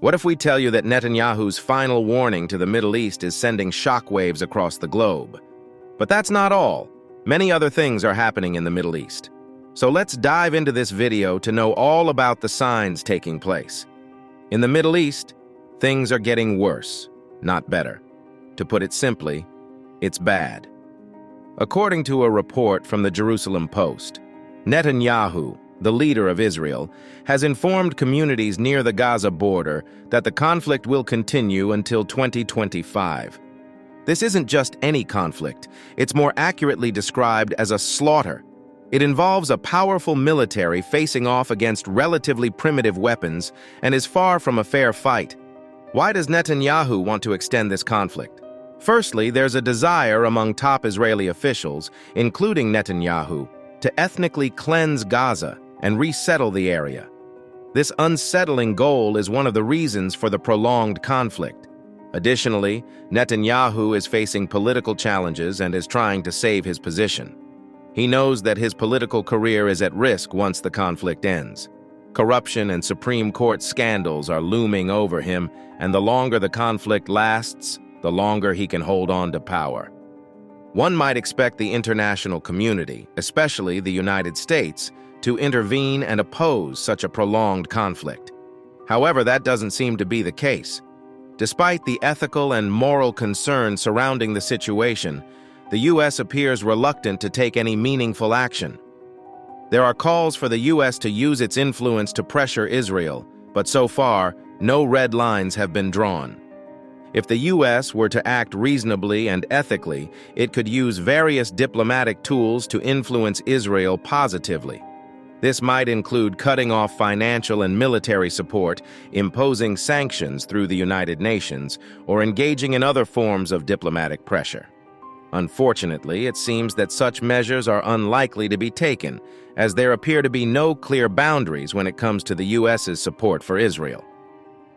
What if we tell you that Netanyahu's final warning to the Middle East is sending shockwaves across the globe? But that's not all. Many other things are happening in the Middle East. So let's dive into this video to know all about the signs taking place. In the Middle East, things are getting worse, not better. To put it simply, it's bad. According to a report from the Jerusalem Post, Netanyahu, the leader of Israel, has informed communities near the Gaza border that the conflict will continue until 2025. This isn't just any conflict. It's more accurately described as a slaughter. It involves a powerful military facing off against relatively primitive weapons and is far from a fair fight. Why does Netanyahu want to extend this conflict? Firstly, there's a desire among top Israeli officials, including Netanyahu, to ethnically cleanse Gaza and resettle the area. This unsettling goal is one of the reasons for the prolonged conflict. Additionally, Netanyahu is facing political challenges and is trying to save his position. He knows that his political career is at risk once the conflict ends. Corruption and Supreme Court scandals are looming over him, and the longer the conflict lasts, the longer he can hold on to power. One might expect the international community, especially the United States, to intervene and oppose such a prolonged conflict. However, that doesn't seem to be the case. Despite the ethical and moral concerns surrounding the situation, the U.S. appears reluctant to take any meaningful action. There are calls for the U.S. to use its influence to pressure Israel, but so far, no red lines have been drawn. If the U.S. were to act reasonably and ethically, it could use various diplomatic tools to influence Israel positively. This might include cutting off financial and military support, imposing sanctions through the United Nations, or engaging in other forms of diplomatic pressure. Unfortunately, it seems that such measures are unlikely to be taken, as there appear to be no clear boundaries when it comes to the U.S.'s support for Israel.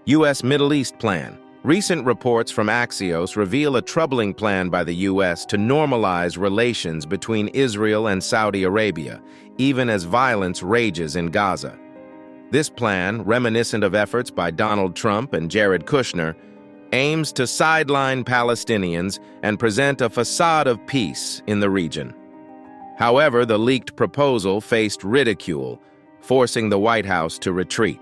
U.S. Middle East Plan. Recent reports from Axios reveal a troubling plan by the U.S. to normalize relations between Israel and Saudi Arabia, even as violence rages in Gaza. This plan, reminiscent of efforts by Donald Trump and Jared Kushner, aims to sideline Palestinians and present a facade of peace in the region. However, the leaked proposal faced ridicule, forcing the White House to retreat.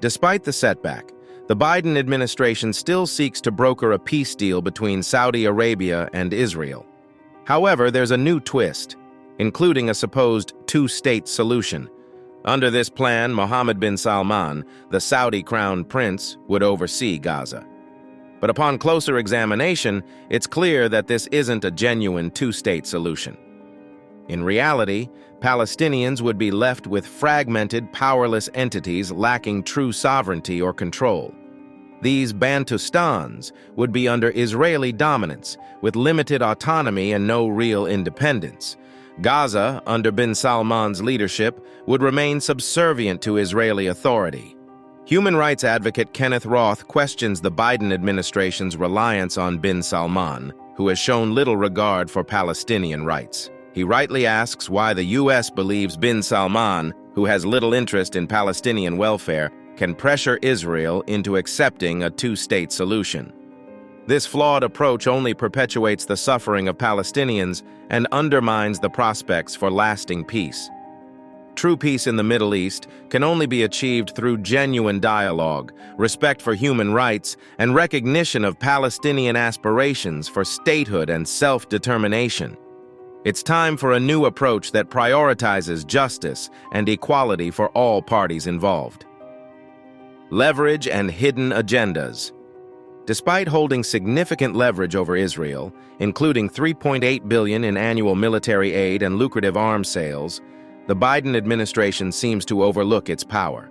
Despite the setback, the Biden administration still seeks to broker a peace deal between Saudi Arabia and Israel. However, there's a new twist, including a supposed two-state solution. Under this plan, Mohammed bin Salman, the Saudi crown prince, would oversee Gaza. But upon closer examination, it's clear that this isn't a genuine two-state solution. In reality, Palestinians would be left with fragmented, powerless entities lacking true sovereignty or control. These Bantustans would be under Israeli dominance, with limited autonomy and no real independence. Gaza, under bin Salman's leadership, would remain subservient to Israeli authority. Human rights advocate Kenneth Roth questions the Biden administration's reliance on bin Salman, who has shown little regard for Palestinian rights. He rightly asks why the U.S. believes bin Salman, who has little interest in Palestinian welfare, can pressure Israel into accepting a two-state solution. This flawed approach only perpetuates the suffering of Palestinians and undermines the prospects for lasting peace. True peace in the Middle East can only be achieved through genuine dialogue, respect for human rights, and recognition of Palestinian aspirations for statehood and self-determination. It's time for a new approach that prioritizes justice and equality for all parties involved. Leverage and hidden agendas. Despite holding significant leverage over Israel, including $3.8 billion in annual military aid and lucrative arms sales, the Biden administration seems to overlook its power.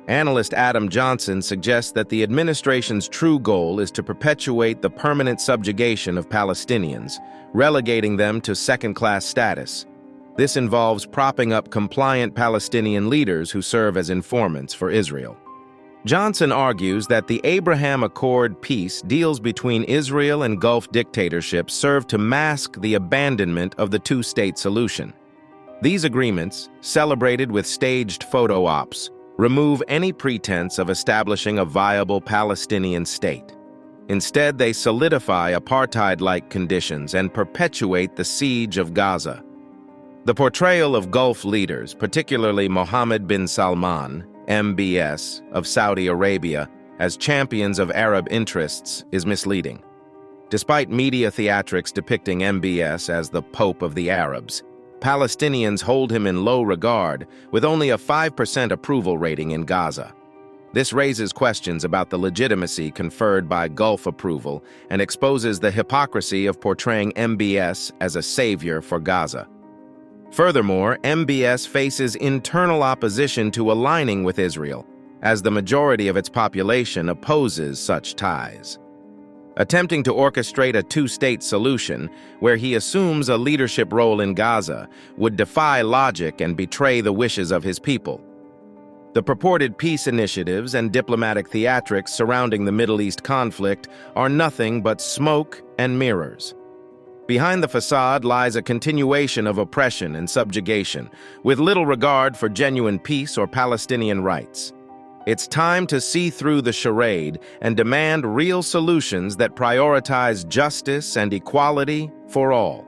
Analyst Adam Johnson suggests that the administration's true goal is to perpetuate the permanent subjugation of Palestinians, relegating them to second-class status. This involves propping up compliant Palestinian leaders who serve as informants for Israel. Johnson argues that the Abraham Accord peace deals between Israel and Gulf dictatorships serve to mask the abandonment of the two-state solution. These agreements, celebrated with staged photo ops, remove any pretense of establishing a viable Palestinian state. Instead, they solidify apartheid-like conditions and perpetuate the siege of Gaza. The portrayal of Gulf leaders, particularly Mohammed bin Salman, MBS, of Saudi Arabia, as champions of Arab interests is misleading. Despite media theatrics depicting MBS as the Pope of the Arabs, Palestinians hold him in low regard, with only a 5% approval rating in Gaza. This raises questions about the legitimacy conferred by Gulf approval and exposes the hypocrisy of portraying MBS as a savior for Gaza. Furthermore, MBS faces internal opposition to aligning with Israel, as the majority of its population opposes such ties. Attempting to orchestrate a two-state solution, where he assumes a leadership role in Gaza, would defy logic and betray the wishes of his people. The purported peace initiatives and diplomatic theatrics surrounding the Middle East conflict are nothing but smoke and mirrors. Behind the facade lies a continuation of oppression and subjugation, with little regard for genuine peace or Palestinian rights. It's time to see through the charade and demand real solutions that prioritize justice and equality for all.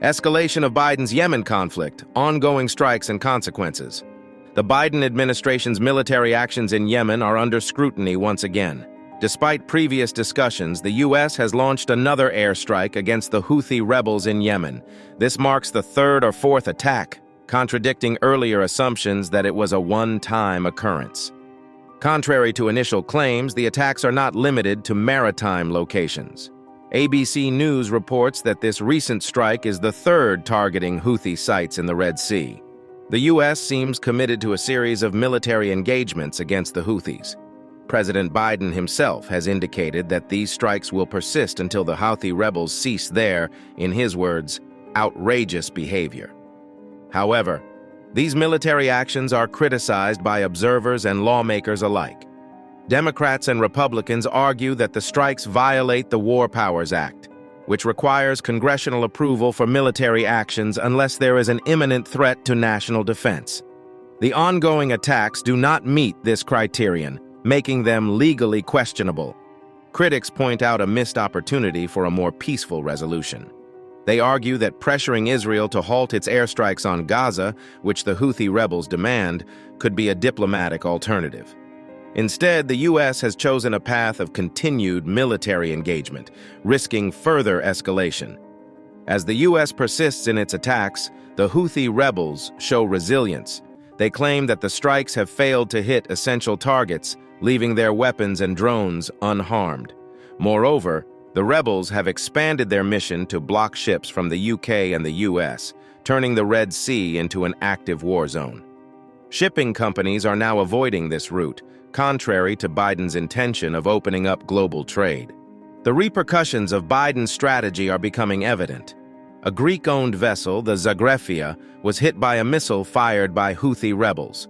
Escalation of Biden's Yemen conflict, ongoing strikes and consequences. The Biden administration's military actions in Yemen are under scrutiny once again. Despite previous discussions, the U.S. has launched another airstrike against the Houthi rebels in Yemen. This marks the third or fourth attack, contradicting earlier assumptions that it was a one-time occurrence. Contrary to initial claims, the attacks are not limited to maritime locations. ABC News reports that this recent strike is the third targeting Houthi sites in the Red Sea. The U.S. seems committed to a series of military engagements against the Houthis. President Biden himself has indicated that these strikes will persist until the Houthi rebels cease their, in his words, outrageous behavior. However, these military actions are criticized by observers and lawmakers alike. Democrats and Republicans argue that the strikes violate the War Powers Act, which requires congressional approval for military actions unless there is an imminent threat to national defense. The ongoing attacks do not meet this criterion, making them legally questionable. Critics point out a missed opportunity for a more peaceful resolution. They argue that pressuring Israel to halt its airstrikes on Gaza, which the Houthi rebels demand, could be a diplomatic alternative. Instead, the U.S. has chosen a path of continued military engagement, risking further escalation. As the U.S. persists in its attacks, the Houthi rebels show resilience. They claim that the strikes have failed to hit essential targets, leaving their weapons and drones unharmed. Moreover, the rebels have expanded their mission to block ships from the UK and the US, turning the Red Sea into an active war zone. Shipping companies are now avoiding this route, contrary to Biden's intention of opening up global trade. The repercussions of Biden's strategy are becoming evident. A Greek-owned vessel, the Zagrefia, was hit by a missile fired by Houthi rebels.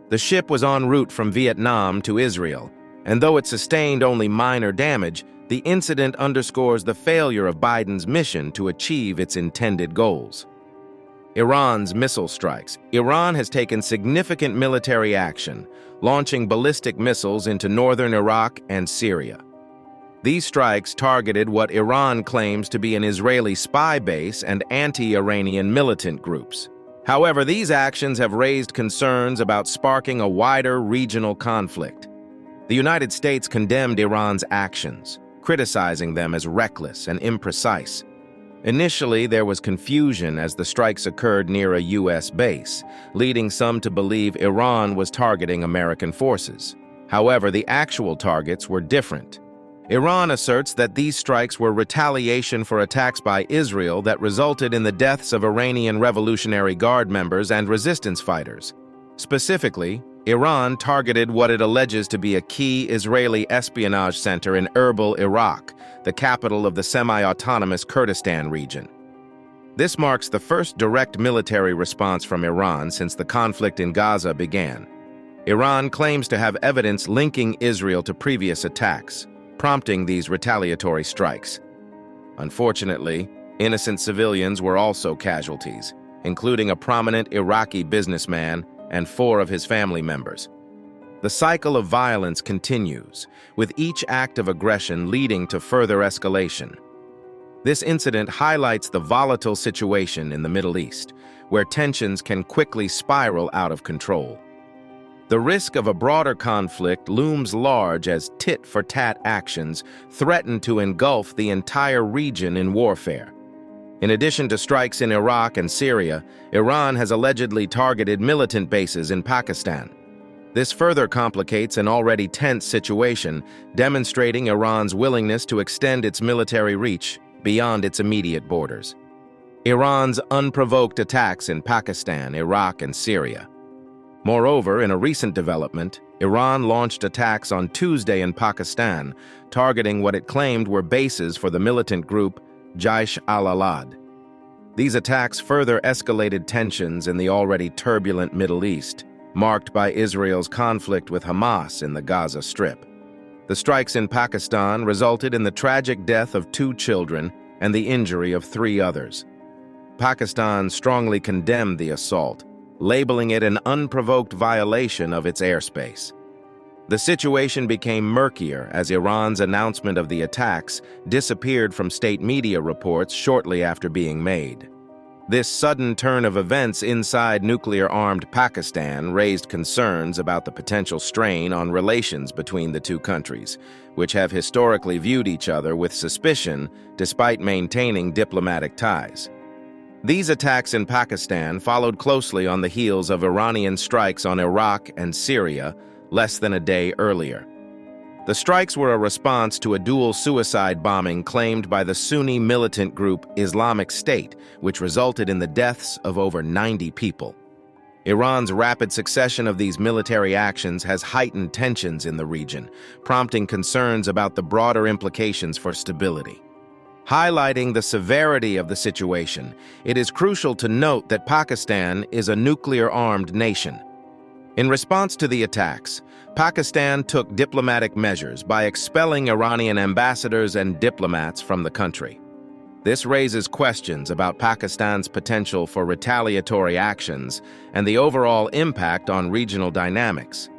The ship was en route from Vietnam to Israel, and though it sustained only minor damage, the incident underscores the failure of Biden's mission to achieve its intended goals. Iran's missile strikes. Iran has taken significant military action, launching ballistic missiles into northern Iraq and Syria. These strikes targeted what Iran claims to be an Israeli spy base and anti-Iranian militant groups. However, these actions have raised concerns about sparking a wider regional conflict. The United States condemned Iran's actions, criticizing them as reckless and imprecise. Initially, there was confusion as the strikes occurred near a U.S. base, leading some to believe Iran was targeting American forces. However, the actual targets were different. Iran asserts that these strikes were retaliation for attacks by Israel that resulted in the deaths of Iranian Revolutionary Guard members and resistance fighters. Specifically, Iran targeted what it alleges to be a key Israeli espionage center in Erbil, Iraq, the capital of the semi-autonomous Kurdistan region. This marks the first direct military response from Iran since the conflict in Gaza began. Iran claims to have evidence linking Israel to previous attacks, prompting these retaliatory strikes. Unfortunately, innocent civilians were also casualties, including a prominent Iraqi businessman and 4 of his family members. The cycle of violence continues, with each act of aggression leading to further escalation. This incident highlights the volatile situation in the Middle East, where tensions can quickly spiral out of control. The risk of a broader conflict looms large as tit-for-tat actions threaten to engulf the entire region in warfare. In addition to strikes in Iraq and Syria, Iran has allegedly targeted militant bases in Pakistan. This further complicates an already tense situation, demonstrating Iran's willingness to extend its military reach beyond its immediate borders. Iran's unprovoked attacks in Pakistan, Iraq, and Syria. Moreover, in a recent development, Iran launched attacks on Tuesday in Pakistan, targeting what it claimed were bases for the militant group Jaish al-Ahad. These attacks further escalated tensions in the already turbulent Middle East, marked by Israel's conflict with Hamas in the Gaza Strip. The strikes in Pakistan resulted in the tragic death of 2 children and the injury of 3 others. Pakistan strongly condemned the assault, labeling it an unprovoked violation of its airspace. The situation became murkier as Iran's announcement of the attacks disappeared from state media reports shortly after being made. This sudden turn of events inside nuclear-armed Pakistan raised concerns about the potential strain on relations between the 2 countries, which have historically viewed each other with suspicion despite maintaining diplomatic ties. These attacks in Pakistan followed closely on the heels of Iranian strikes on Iraq and Syria less than a day earlier. The strikes were a response to a dual suicide bombing claimed by the Sunni militant group Islamic State, which resulted in the deaths of over 90 people. Iran's rapid succession of these military actions has heightened tensions in the region, prompting concerns about the broader implications for stability. Highlighting the severity of the situation, it is crucial to note that Pakistan is a nuclear-armed nation. In response to the attacks, Pakistan took diplomatic measures by expelling Iranian ambassadors and diplomats from the country. This raises questions about Pakistan's potential for retaliatory actions and the overall impact on regional dynamics.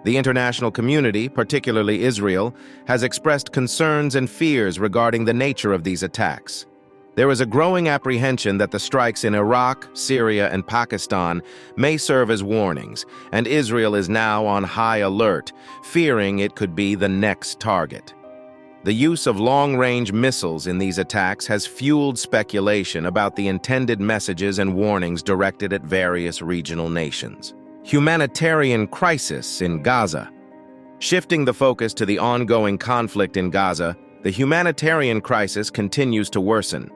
The international community, particularly Israel, has expressed concerns and fears regarding the nature of these attacks. There is a growing apprehension that the strikes in Iraq, Syria, and Pakistan may serve as warnings, and Israel is now on high alert, fearing it could be the next target. The use of long-range missiles in these attacks has fueled speculation about the intended messages and warnings directed at various regional nations. Humanitarian crisis in Gaza. Shifting the focus to the ongoing conflict in Gaza, the humanitarian crisis continues to worsen.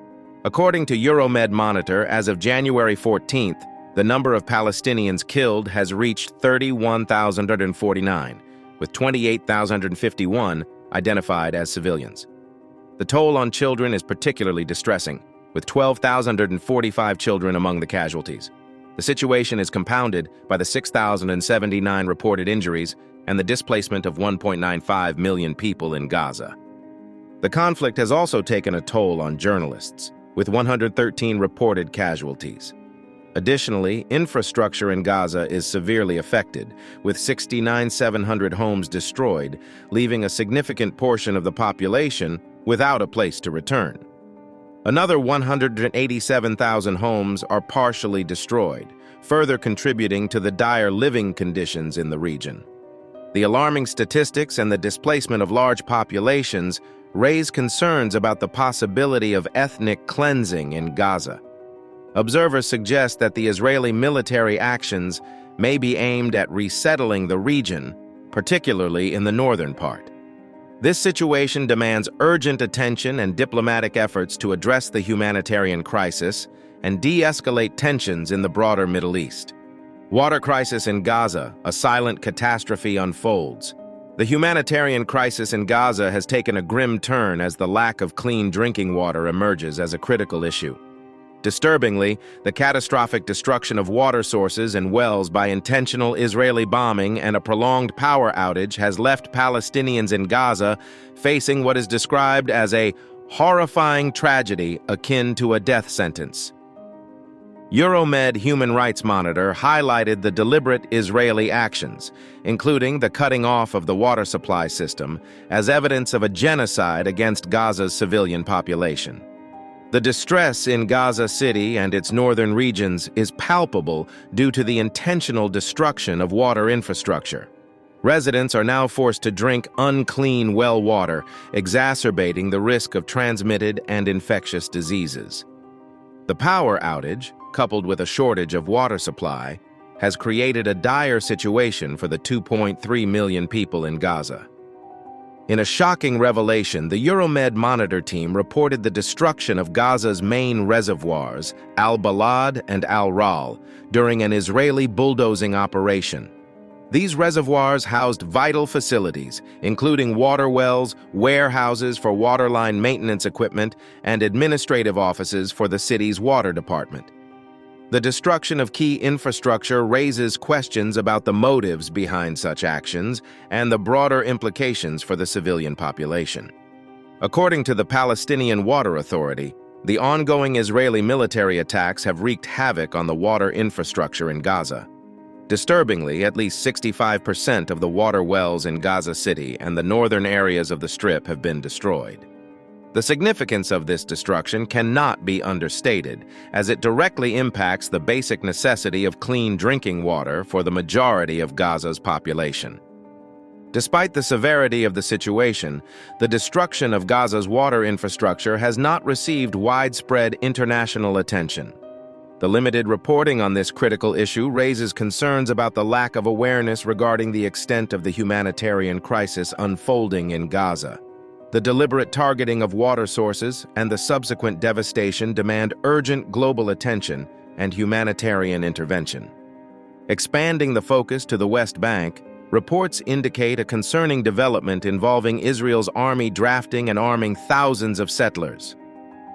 According to Euromed Monitor, as of January 14th, the number of Palestinians killed has reached 31,149, with 28,051 identified as civilians. The toll on children is particularly distressing, with 12,045 children among the casualties. The situation is compounded by the 6,079 reported injuries and the displacement of 1.95 million people in Gaza. The conflict has also taken a toll on journalists, with 113 reported casualties. Additionally, infrastructure in Gaza is severely affected, with 69,700 homes destroyed, leaving a significant portion of the population without a place to return. Another 187,000 homes are partially destroyed, further contributing to the dire living conditions in the region. The alarming statistics and the displacement of large populations raise concerns about the possibility of ethnic cleansing in Gaza. Observers suggest that the Israeli military actions may be aimed at resettling the region, particularly in the northern part. This situation demands urgent attention and diplomatic efforts to address the humanitarian crisis and de-escalate tensions in the broader Middle East. Water crisis in Gaza, a silent catastrophe unfolds. The humanitarian crisis in Gaza has taken a grim turn as the lack of clean drinking water emerges as a critical issue. Disturbingly, the catastrophic destruction of water sources and wells by intentional Israeli bombing and a prolonged power outage has left Palestinians in Gaza facing what is described as a horrifying tragedy akin to a death sentence. Euromed Human Rights Monitor highlighted the deliberate Israeli actions, including the cutting off of the water supply system, as evidence of a genocide against Gaza's civilian population. The distress in Gaza City and its northern regions is palpable due to the intentional destruction of water infrastructure. Residents are now forced to drink unclean well water, exacerbating the risk of transmitted and infectious diseases. The power outage, coupled with a shortage of water supply, has created a dire situation for the 2.3 million people in Gaza. In a shocking revelation, the Euromed Monitor team reported the destruction of Gaza's main reservoirs, Al-Balad and Al-Ral, during an Israeli bulldozing operation. These reservoirs housed vital facilities, including water wells, warehouses for waterline maintenance equipment, and administrative offices for the city's water department. The destruction of key infrastructure raises questions about the motives behind such actions and the broader implications for the civilian population. According to the Palestinian Water Authority, the ongoing Israeli military attacks have wreaked havoc on the water infrastructure in Gaza. Disturbingly, at least 65% of the water wells in Gaza City and the northern areas of the Strip have been destroyed. The significance of this destruction cannot be understated, as it directly impacts the basic necessity of clean drinking water for the majority of Gaza's population. Despite the severity of the situation, the destruction of Gaza's water infrastructure has not received widespread international attention. The limited reporting on this critical issue raises concerns about the lack of awareness regarding the extent of the humanitarian crisis unfolding in Gaza. The deliberate targeting of water sources and the subsequent devastation demand urgent global attention and humanitarian intervention. Expanding the focus to the West Bank, reports indicate a concerning development involving Israel's army drafting and arming thousands of settlers.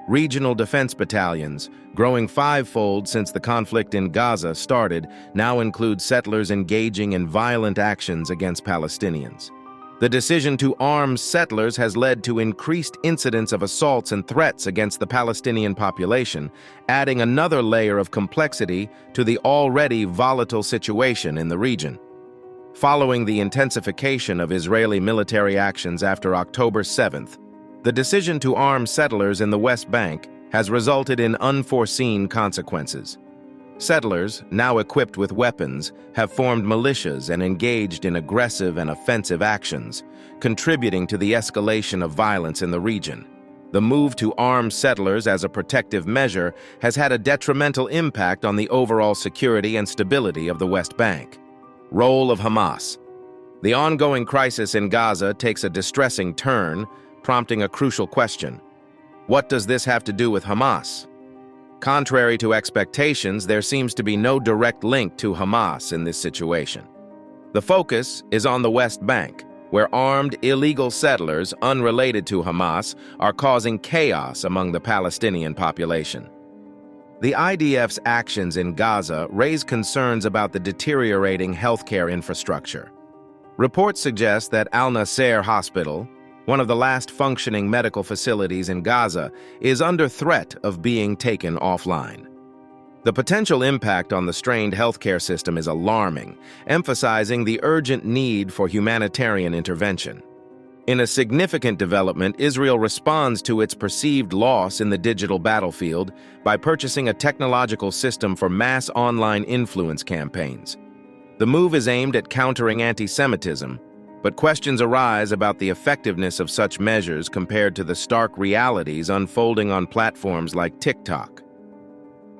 Regional defense battalions, growing fivefold since the conflict in Gaza started, now include settlers engaging in violent actions against Palestinians. The decision to arm settlers has led to increased incidents of assaults and threats against the Palestinian population, adding another layer of complexity to the already volatile situation in the region. Following the intensification of Israeli military actions after October 7th, the decision to arm settlers in the West Bank has resulted in unforeseen consequences. Settlers, now equipped with weapons, have formed militias and engaged in aggressive and offensive actions, contributing to the escalation of violence in the region. The move to arm settlers as a protective measure has had a detrimental impact on the overall security and stability of the West Bank. Role of Hamas. The ongoing crisis in Gaza takes a distressing turn, prompting a crucial question. What does this have to do with Hamas? Contrary to expectations, there seems to be no direct link to Hamas in this situation. The focus is on the West Bank, where armed illegal settlers unrelated to Hamas are causing chaos among the Palestinian population. The IDF's actions in Gaza raise concerns about the deteriorating healthcare infrastructure. Reports suggest that Al-Nasser Hospital, one of the last functioning medical facilities in Gaza, is under threat of being taken offline. The potential impact on the strained healthcare system is alarming, emphasizing the urgent need for humanitarian intervention. In a significant development, Israel responds to its perceived loss in the digital battlefield by purchasing a technological system for mass online influence campaigns. The move is aimed at countering anti-Semitism, but questions arise about the effectiveness of such measures compared to the stark realities unfolding on platforms like TikTok.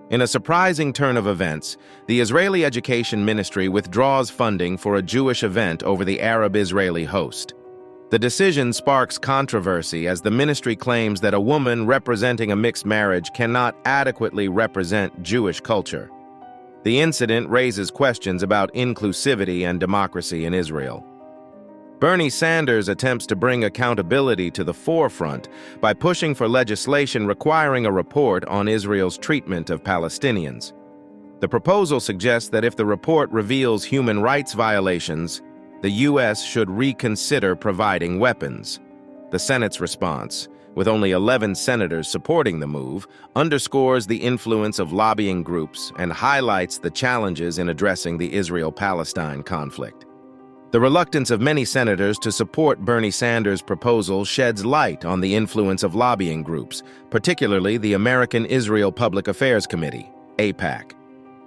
In a surprising turn of events, the Israeli Education Ministry withdraws funding for a Jewish event over the Arab-Israeli host. The decision sparks controversy as the ministry claims that a woman representing a mixed marriage cannot adequately represent Jewish culture. The incident raises questions about inclusivity and democracy in Israel. Bernie Sanders attempts to bring accountability to the forefront by pushing for legislation requiring a report on Israel's treatment of Palestinians. The proposal suggests that if the report reveals human rights violations, the U.S. should reconsider providing weapons. The Senate's response, with only 11 senators supporting the move, underscores the influence of lobbying groups and highlights the challenges in addressing the Israel-Palestine conflict. The reluctance of many senators to support Bernie Sanders' proposal sheds light on the influence of lobbying groups, particularly the American Israel Public Affairs Committee, AIPAC.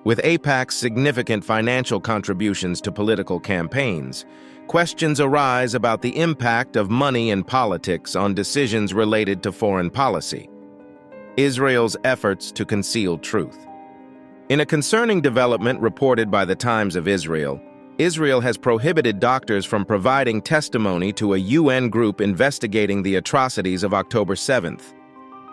With AIPAC's significant financial contributions to political campaigns, questions arise about the impact of money in politics on decisions related to foreign policy. Israel's efforts to conceal truth. In a concerning development reported by the Times of Israel, Israel has prohibited doctors from providing testimony to a UN group investigating the atrocities of October 7th.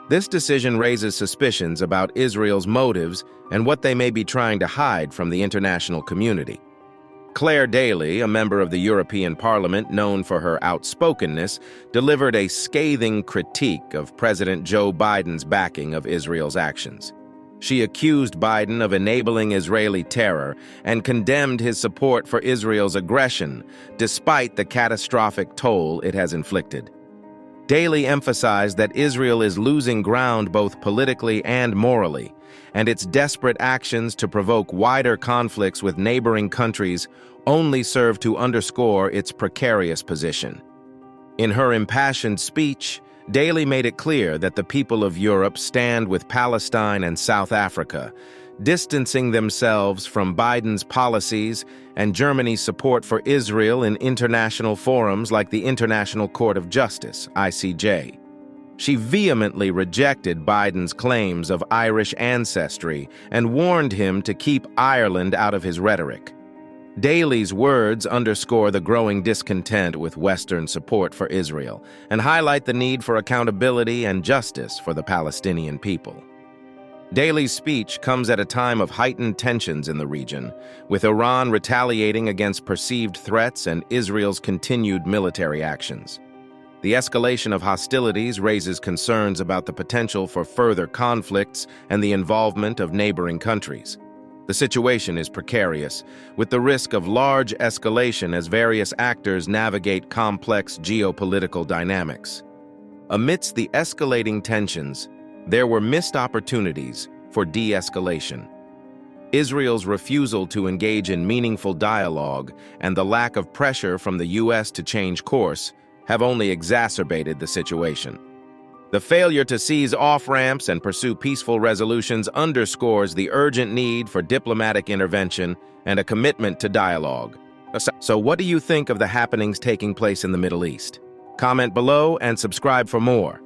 This decision raises suspicions about Israel's motives and what they may be trying to hide from the international community. Claire Daly, a member of the European Parliament known for her outspokenness, delivered a scathing critique of President Joe Biden's backing of Israel's actions. She accused Biden of enabling Israeli terror and condemned his support for Israel's aggression, despite the catastrophic toll it has inflicted. Daly emphasized that Israel is losing ground both politically and morally, and its desperate actions to provoke wider conflicts with neighboring countries only serve to underscore its precarious position. In her impassioned speech, Daly made it clear that the people of Europe stand with Palestine and South Africa, distancing themselves from Biden's policies and Germany's support for Israel in international forums like the International Court of Justice, ICJ. She vehemently rejected Biden's claims of Irish ancestry and warned him to keep Ireland out of his rhetoric. Daly's words underscore the growing discontent with Western support for Israel and highlight the need for accountability and justice for the Palestinian people. Daly's speech comes at a time of heightened tensions in the region, with Iran retaliating against perceived threats and Israel's continued military actions. The escalation of hostilities raises concerns about the potential for further conflicts and the involvement of neighboring countries. The situation is precarious, with the risk of large escalation as various actors navigate complex geopolitical dynamics. Amidst the escalating tensions, there were missed opportunities for de-escalation. Israel's refusal to engage in meaningful dialogue and the lack of pressure from the U.S. to change course have only exacerbated the situation. The failure to seize off-ramps and pursue peaceful resolutions underscores the urgent need for diplomatic intervention and a commitment to dialogue. So what do you think of the happenings taking place in the Middle East? Comment below and subscribe for more.